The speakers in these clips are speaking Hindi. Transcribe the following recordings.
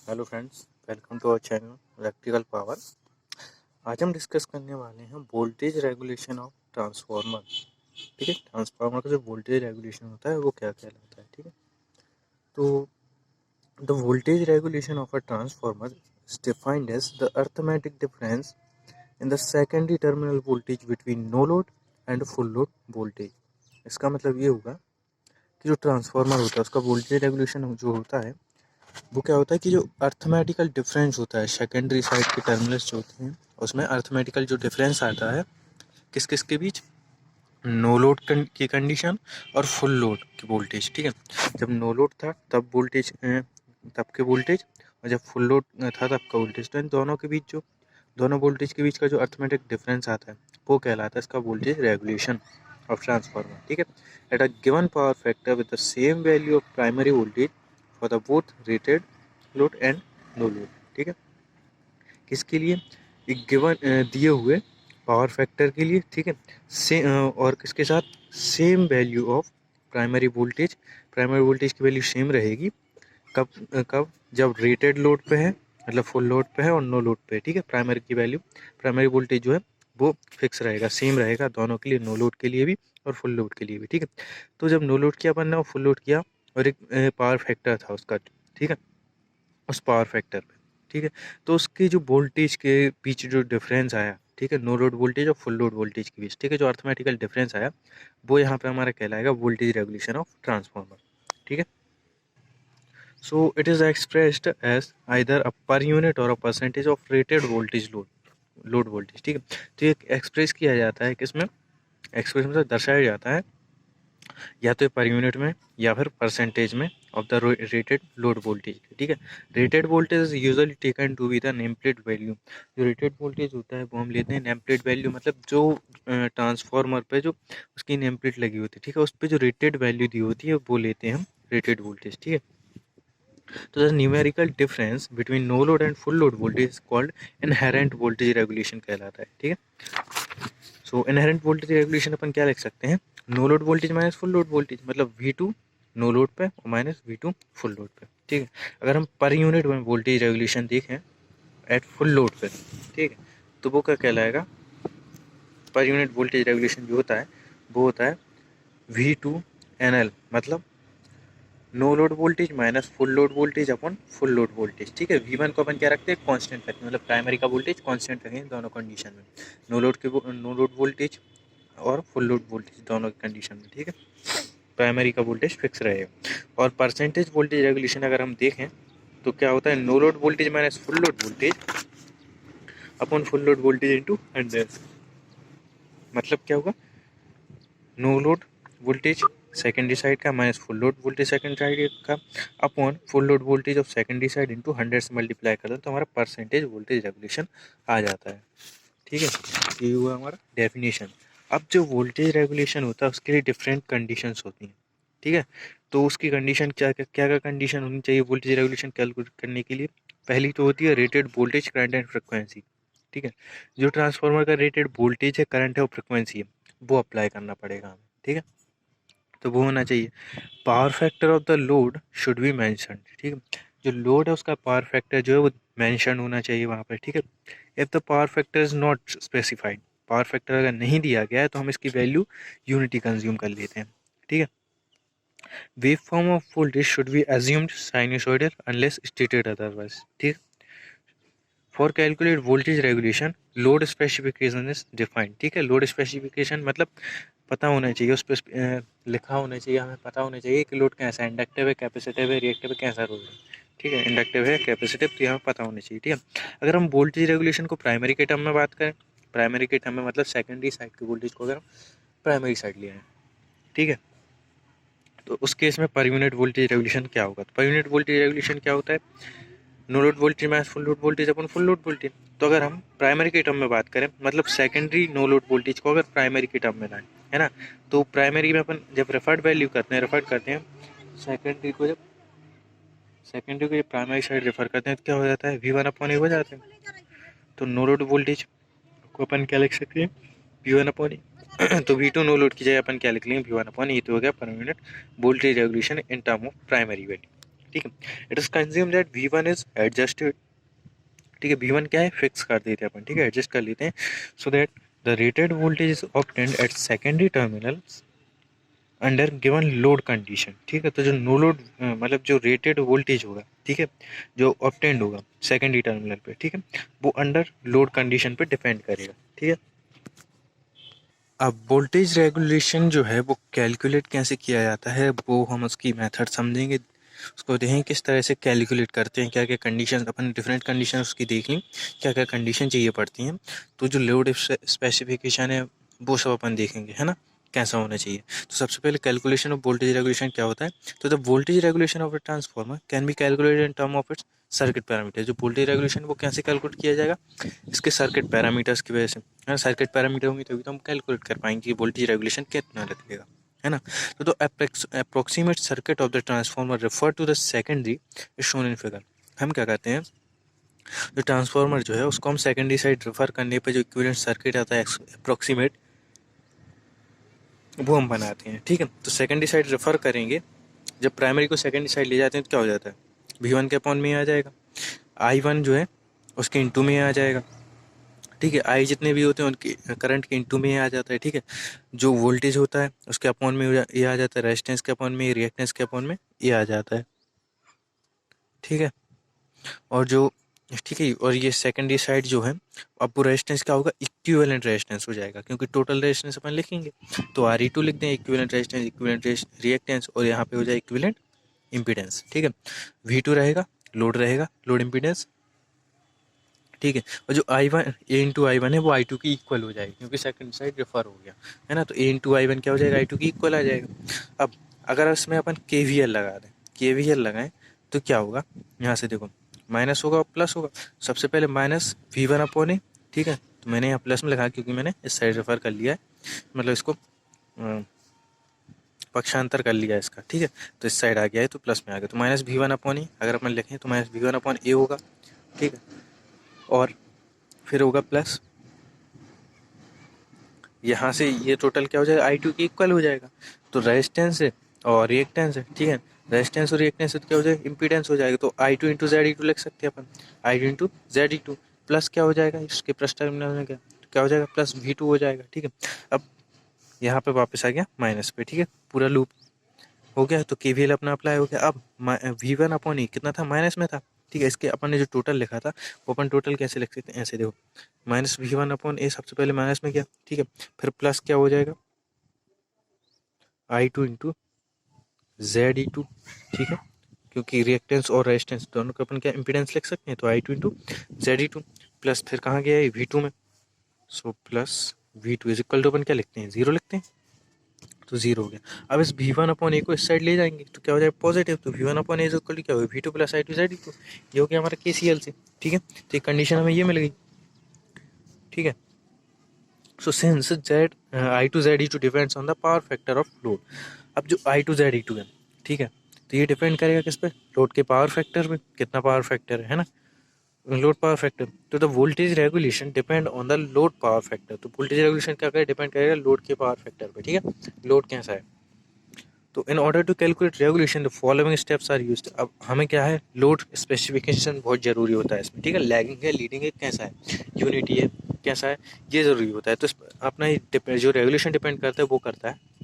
Hello friends, welcome to our channel electrical power. आज हम डिस्कस करने वाले हैं वोल्टेज रेगुलेशन ऑफ ट्रांसफार्मर। ठीक है, ट्रांसफार्मर का जो वोल्टेज रेगुलेशन होता है वो क्या कहलाता है। ठीक है, तो the voltage regulation of a transformer is defined as the arithmetic difference in the secondary terminal voltage between no load and full load voltage. इसका मतलब ये होगा कि जो ट्रांसफार्मर होता है उसका वोल्टेज रेगुलेशन जो होता है वो क्या होता है कि जो अर्थमेटिकल डिफरेंस होता है सेकेंडरी साइड के टर्मिनल्स जो होते हैं उसमें अर्थमेटिकल जो डिफरेंस आता है किस किस के बीच, नो लोड की कंडीशन और फुल लोड की वोल्टेज। ठीक है, जब नो लोड था तब वोल्टेज तब के वोल्टेज, और जब फुल लोड था तब का वोल्टेज। तो इन दोनों के बीच जो दोनों वोल्टेज के बीच का जो अर्थमेटिक डिफरेंस आता है वो कहलाता है इसका वोल्टेज रेगुलेशन ऑफ ट्रांसफार्मर। ठीक है, at a given power factor with the same value of primary voltage for the both rated load and no load. ठीक है, किसके लिए, एक गिवन दिए हुए पावर फैक्टर के लिए। ठीक है, और किसके साथ, same value of primary voltage. Primary voltage की वैल्यू सेम रहेगी कब कब, जब रेटेड लोड पे है, मतलब फुल लोड पे है और नो लोड पे है। ठीक है, प्राइमरी की वैल्यू, प्राइमरी वोल्टेज जो है वो फिक्स रहेगा, सेम रहेगा दोनों के लिए, नो लोड के लिए भी और फुल लोड के लिए भी। ठीक है, तो जब नो लोड किया अपन ने और फुल लोड किया और एक पावर फैक्टर था उसका, ठीक है, उस पावर फैक्टर पे, ठीक है, तो उसके जो वोल्टेज के बीच जो डिफरेंस आया, ठीक है, नो लोड वोल्टेज और फुल लोड वोल्टेज के बीच, ठीक है, जो अर्थमेटिकल डिफरेंस आया वो यहाँ पे हमारा कहलाएगा वोल्टेज रेगुलेशन ऑफ ट्रांसफार्मर। ठीक है, so it is expressed as either a per unit और a percentage of rated voltage load voltage. ठीक है, तो ये एक्सप्रेस किया जाता है किसमें, एक्सप्रेस में दर्शाया जाता है या तो पर यूनिट में या फिर परसेंटेज में of the rated load voltage. ठीक है, rated voltage is usually taken to be the name plate value. जो रेटेड वोल्टेज होता है वो हम लेते हैं नेम प्लेट वैल्यू, मतलब जो ट्रांसफार्मर पे जो उसकी नेम प्लेट लगी होती है, ठीक है, उस पर जो रेटेड वैल्यू दी होती है वो लेते हैं हम रेटेड वोल्टेज। ठीक है, तो the numerical difference between no load and full load voltage called inherent voltage regulation कहलाता है। ठीक है, सो इनहेरेंट वोल्टेज रेगुलेशन अपन क्या लिख सकते हैं, no load voltage minus full load voltage, मतलब V2 नो लोड पे और माइनस V2 फुल लोड पे। ठीक है, अगर हम पर यूनिट में वोल्टेज रेगुलेशन देखें एट फुल लोड पे, ठीक है, तो वो क्या कहलाएगा, पर यूनिट वोल्टेज रेगुलेशन जो होता है वो होता है V2 NL, मतलब no load voltage minus full load voltage upon full load voltage. ठीक है, V1 को अपन क्या रखते हैं, कांस्टेंट रखते हैं, मतलब प्राइमरी का वोल्टेज कांस्टेंट रखेंगे दोनों कंडीशन में, नो लोड वोल्टेज और फुल लोड वोल्टेज दोनों की कंडीशन में। ठीक है, प्राइमरी का वोल्टेज फिक्स रहेगा। और परसेंटेज वोल्टेज रेगुलेशन अगर हम देखें तो क्या होता है, no load voltage minus full load voltage upon full load voltage into 100। मतलब क्या होगा, no load voltage secondary side का minus full load voltage secondary side का upon full load voltage of secondary side into 100 से मल्टीप्लाई कर दो तो हमारा परसेंटेज वोल्टेज रेगुलेशन आ जाता है। ठीक है, ये हुआ हमारा डेफिनेशन। अब जो वोल्टेज रेगुलेशन होता है उसके लिए डिफरेंट कंडीशंस होती हैं। ठीक है, तो उसकी कंडीशन क्या क्या क्या कंडीशन होनी चाहिए वोल्टेज रेगुलेशन कैलकुलेट करने के लिए। पहली तो होती है rated voltage, current and frequency. ठीक है, जो ट्रांसफार्मर का रेटेड वोल्टेज है, करंट है और फ्रिक्वेंसी है वो अप्लाई करना पड़ेगा हमें। ठीक है, तो वो होना चाहिए। Power factor of the load should be mentioned. ठीक है, जो लोड है उसका पावर फैक्टर जो है वो मैंशन होना चाहिए वहाँ पर। ठीक है, if the power factor is not specified, power factor अगर नहीं दिया गया है तो हम इसकी वैल्यू यूनिटी कंज्यूम कर लेते हैं। ठीक है, wave form of voltage should be assumed sinusoidal unless stated otherwise. ठीक, for calculate voltage regulation load specification is defined. ठीक है, लोड स्पेसिफिकेशन मतलब पता होना चाहिए, उस पर लिखा होना चाहिए, हमें पता होना चाहिए कि लोड कैसा है, इंडक्टिव है, कैपेसिटिव है, रिएक्टिव है, कैसा लोड है। ठीक है, इंडक्टिव है, कैपेसिटिव, तो हमें पता होना चाहिए। ठीक है, अगर हम वोल्टेज रेगुलेशन को प्राइमरी के टर्म में बात करें, प्राइमरी के टर्म में मतलब सेकेंडरी साइड के वोल्टेज को अगर हम प्राइमरी साइड लिया है, ठीक है, तो उस केस में पर यूनिट वोल्टेज रेगुलेशन क्या होगा, तो पर यूनिट वोल्टेज रेगुलेशन क्या होता है, no load voltage minus full load voltage upon full load voltage. तो अगर हम प्राइमरी के टर्म में बात करें, मतलब सेकेंडरी नो लोड वोल्टेज को अगर प्राइमरी के टर्म में लाएं, है ना, तो प्राइमरी में अपन जब रेफर्ड वैल्यू करते हैं, रेफर करते हैं सेकेंडरी को जब प्राइमरी साइड रेफर करते हैं तो क्या हो जाता है, V1/A हो जाता है। तो नो लोड वोल्टेज को अपन क्या लिख सकते हैं, V1/A। तो V2 नो लोड की जगह अपन क्या लिख लेंगे, V1/A। तो हो गया per unit voltage regulation in term of primary value. ठीक है। It is consume that V1 is adjusted, ठीक है, V1 क्या है, फिक्स कर देते हैं अपन, ठीक है, एडजस्ट कर लेते हैं, so that the rated voltage is obtained at secondary terminal under given load condition, ठीक है। तो जो नो लोड मतलब जो रेटेड वोल्टेज होगा, ठीक है, जो ऑब्टेन्ड होगा सेकेंडरी टर्मिनल पे, ठीक है, वो अंडर लोड कंडीशन पे डिपेंड करेगा, ठीक है। अब वोल्टेज रेगुलेशन जो है वो कैलकुलेट कैसे किया जाता है, वो हम उसकी मेथड समझेंगे, उसको देखें किस तरह से कैलकुलेट करते हैं, क्या क्या कंडीशन, अपन डिफरेंट कंडीशन उसकी देख लें, क्या क्या कंडीशन चाहिए पड़ती हैं, तो जो लोड स्पेसिफिकेशन है वो सब अपन देखेंगे, है ना, कैसा होना चाहिए। तो सबसे पहले कैलकुलेशन ऑफ वोल्टेज रेगुलेशन क्या होता है, तो the voltage regulation of a transformer can be calculated in term of its circuit parameter. जो वोल्टेज रेगुलेशन वो कैसे कैलकुलेट किया जाएगा, इसके सर्किट पैरामीटर्स की वजह से, है ना, सर्किट पैरामीटर होंगे तभी तो हम कैलकुलेट कर पाएंगे कि वोल्टेज रेगुलेशन कितना लगेगा, है ना। तो approximate circuit of the transformer refer to the secondary is shown in figure. हम क्या कहते हैं, जो ट्रांसफार्मर जो है उसको हम सेकेंडरी साइड रेफर करने पे जो इक्विवेलेंट सर्किट आता है अप्रोक्सीमेट, वो हम बनाते हैं, ठीक है। तो सेकेंडरी साइड रेफर करेंगे, जब प्राइमरी को सेकेंडरी साइड ले जाते हैं तो क्या हो जाता है, V1 के अपॉन में आ जाएगा, I1 जो है उसके इंटू में आ जाएगा, ठीक है, आई जितने भी होते हैं उनके करंट के इंटू में ये आ जाता है, ठीक है। जो वोल्टेज होता है उसके अपॉन में ये आ जाता है, रेजिस्टेंस के अपॉन में, रिएक्टेंस के अपॉन में ये आ जाता है, ठीक है। और जो, ठीक है, और ये सेकेंडरी साइड जो है, अब वो रेजिस्टेंस क्या होगा, इक्विवेलेंट रेजिस्टेंस हो जाएगा, क्योंकि टोटल रेजिस्टेंस अपन लिखेंगे तो Re2 लिख दें, इक्विवेलेंट रेजिस्टेंस, इक्विवेलेंट रिएक्टेंस, और यहाँ पे हो जाए इक्विवेलेंट इम्पीडेंस, ठीक है। V2 रहेगा, लोड रहेगा, लोड इम्पीडेंस, ठीक है। और जो I1 A × I1 है वो I2 की इक्वल हो जाएगी, क्योंकि सेकंड साइड रेफर हो गया, है ना। तो A × I1 क्या हो जाएगा, I2 की इक्वल आ जाएगा। अब अगर इसमें अपन KVL लगा दें, KVL लगाएं तो क्या होगा, यहाँ से देखो माइनस होगा और प्लस होगा। सबसे पहले माइनस V1 अपॉन ए, ठीक है, तो मैंने यहाँ प्लस में लगा क्योंकि मैंने इस साइड रेफर कर लिया है, मतलब इसको पक्षांतर कर लिया है इसका, ठीक है। तो इस साइड आ गया है तो प्लस में आ गया, तो माइनस V1 अपॉन ए अगर अपन लिखें तो माइनस V1 अपॉन ए होगा, ठीक है। और फिर होगा प्लस, यहाँ से ये टोटल क्या हो जाएगा, I2 की इक्वल हो जाएगा। तो रेजिस्टेंस है और रिएक्टेंस है, ठीक है, रेजिस्टेंस और रिएक्टेंस से तो क्या हो जाएगा, इम्पीडेंस हो जाएगा। तो I2 इंटू ZE2 लिख सकते हैं अपन, I2 इंटू ZE2, प्लस क्या हो जाएगा, इसके प्लस टर्मिनल में क्या, तो क्या हो जाएगा, प्लस V2 हो जाएगा, ठीक है। अब यहाँ पे वापस आ गया माइनस पे, ठीक है, पूरा लूप हो गया। तो KVL अपना अप्लाई हो गया। अब V1 अपॉन ए कितना था, माइनस में था, ठीक है। इसके अपन ने जो टोटल लिखा था वो अपन टोटल कैसे लिख सकते हैं, ऐसे देखो, माइनस V1 अपॉन ए, सबसे पहले माइनस में गया, ठीक है, फिर प्लस क्या हो जाएगा, I2 इंटू ZE2, ठीक है, क्योंकि रिएक्टेंस और रेजिस्टेंस दोनों को अपन क्या इम्पीडेंस लिख सकते हैं, तो I2 इंटू ZE2, प्लस फिर कहाँ गया है, V2 में, so plus V2 is equal to अपन क्या लिखते हैं, जीरो लिखते हैं, तो जीरो हो गया। अब इस V1 अपॉन ए को इस साइड ले जाएंगे तो क्या हो जाएगा, पॉजिटिव, तो V1 upon A is equal to क्या होगा, V2 प्लस I2 ZE2, ये हो गया हमारा KCL से, ठीक है। तो एक कंडीशन हमें ये मिल गई, ठीक है। So since Z I2 ZE2 depends on the power factor of load. अब जो I2 ZE2 है, ठीक है, तो ये डिपेंड करेगा किस पे, लोड के पावर फैक्टर पे, कितना पावर फैक्टर है ना, लोड पावर फैक्टर। तो the voltage regulation depend on the load power factor. तो वोल्टेज रेगुलेशन क्या करेगा, डिपेंड करेगा लोड के पावर फैक्टर पे, ठीक है, लोड कैसा है। तो in order to calculate regulation the following steps are used. अब हमें क्या है, लोड स्पेसिफिकेशन बहुत जरूरी होता है इसमें, ठीक है, लैगिंग है, लीडिंग है, कैसा है, यूनिटी है, कैसा है, ये जरूरी होता है। तो अपना ही जो रेगुलेशन डिपेंड करता है वो करता है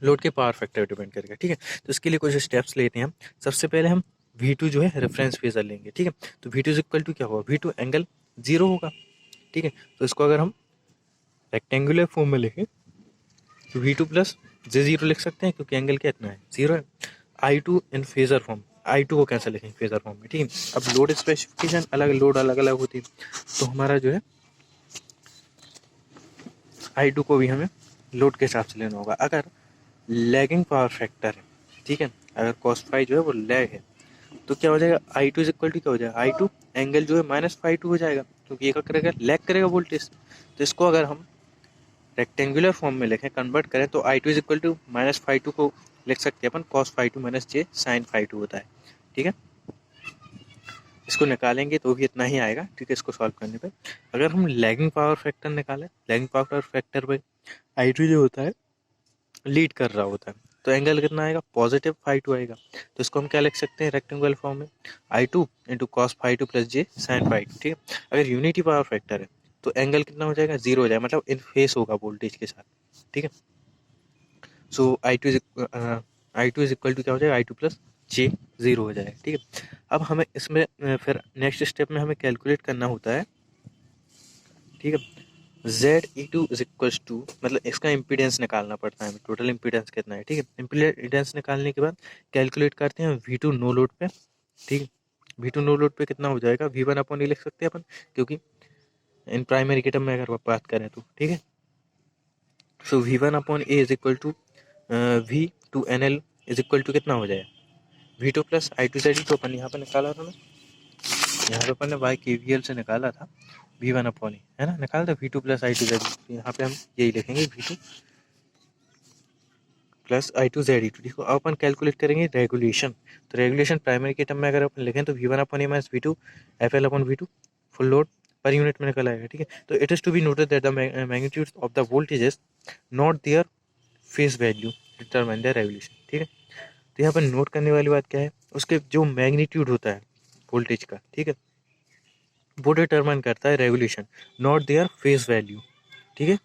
लोड के पावर फैक्टर डिपेंड करेगा, ठीक है। तो इसके लिए कुछ स्टेप्स लेते हैं हम। सबसे पहले हम V2 जो है रेफरेंस फेजर लेंगे, ठीक है। तो V2 इज इक्वल टू क्या होगा, V2 एंगल जीरो होगा, ठीक है। तो इसको अगर हम रेक्टेंगुलर फॉर्म में लिखें तो V2 प्लस J0 लिख सकते हैं, क्योंकि एंगल क्या इतना है, जीरो है। I2 इन फेजर फॉर्म, I2 को कैसे लिखेंगे फेजर फॉर्म में, ठीक है। अब लोड स्पेसिफिकेशन अलग, लोड अलग अलग होती है, तो हमारा जो है I2 को भी हमें लोड के हिसाब से लेना होगा। अगर लैगिंग पावर फैक्टर है, ठीक है, अगर cos फाई जो है वो लैग है, तो क्या हो जाएगा, I2 इज इक्वल टू क्या हो जाएगा, I2 एंगल जो है माइनस फाई2 हो जाएगा, क्योंकि ये क्या करेगा, लैग करेगा वोल्टेज। तो इसको अगर हम रेक्टेंगुलर फॉर्म में लिखें, कन्वर्ट करें, तो I2 is equal to minus फाई2 को लिख सकते हैं अपन cos फाई2 माइनस J sin फाई2 होता है, ठीक है। इसको निकालेंगे तो भी इतना ही आएगा, ठीक है, इसको सॉल्व करने पे। अगर हम लैगिंग पावर फैक्टर निकालें, लैगिंग पावर फैक्टर पे I2 जो होता है लीड कर रहा होता है, तो एंगल कितना आएगा, पॉजिटिव φ2 आएगा। तो इसको हम क्या लिख सकते हैं रेक्टेंगुलर फॉर्म में, I2 इंटू कॉस φ2 प्लस जे साइन φ2, ठीक है। अगर यूनिटी पावर फैक्टर है तो एंगल कितना हो जाएगा, 0 हो जाएगा, मतलब इन फेस होगा वोल्टेज के साथ, ठीक है। सो I2 इज इक्वल टू क्या हो जाएगा, I2 प्लस जे 0 हो जाएगा, ठीक है। अब हमें इसमें फिर नेक्स्ट स्टेप में हमें कैलकुलेट करना होता है, ठीक है। ZE2 इज इक्वल्स टू, मतलब इसका इम्पीडेंस निकालना पड़ता है हमें, टोटल इम्पीडेंस कितना है, ठीक है। इम्पीडेंस निकालने के बाद कैलकुलेट करते हैं V2 नो लोड पे, ठीक है। V2 नो लोड पे कितना हो जाएगा, V1 अपॉन ए लिख सकते हैं अपन, क्योंकि इन प्राइमरी के टर्म में अगर बात करें तो, ठीक है। So V1 upon A is equal to V2NL is equal to कितना हो जाएगा, V2 प्लस I2ZE, तो अपन यहाँ पर निकाला था ना, यहाँ पे अपन ने बाई KVL से निकाला था V1 अपॉन ए, है ना, निकाला था V2 प्लस I2ZE। यहाँ पे हम यही लिखेंगे V2 प्लस I2ZE2, ठीक है। अब अपन कैलकुलेट करेंगे रेगुलेशन, तो रेगुलेशन प्राइमरी के टर्म में अगर अपन लिखें तो V1 upon a minus V2 FL upon V2 full load per unit में निकल आएगा, ठीक है। तो it is to be noted that the magnitude of the voltages not their face value determine the regulation, ठीक है। तो यहाँ पर नोट करने वाली बात क्या है, उसके जो मैग्नीट्यूड होता है वोल्टेज का, ठीक है, वो डिटरमाइन करता है regulation, not their face value, ठीक है।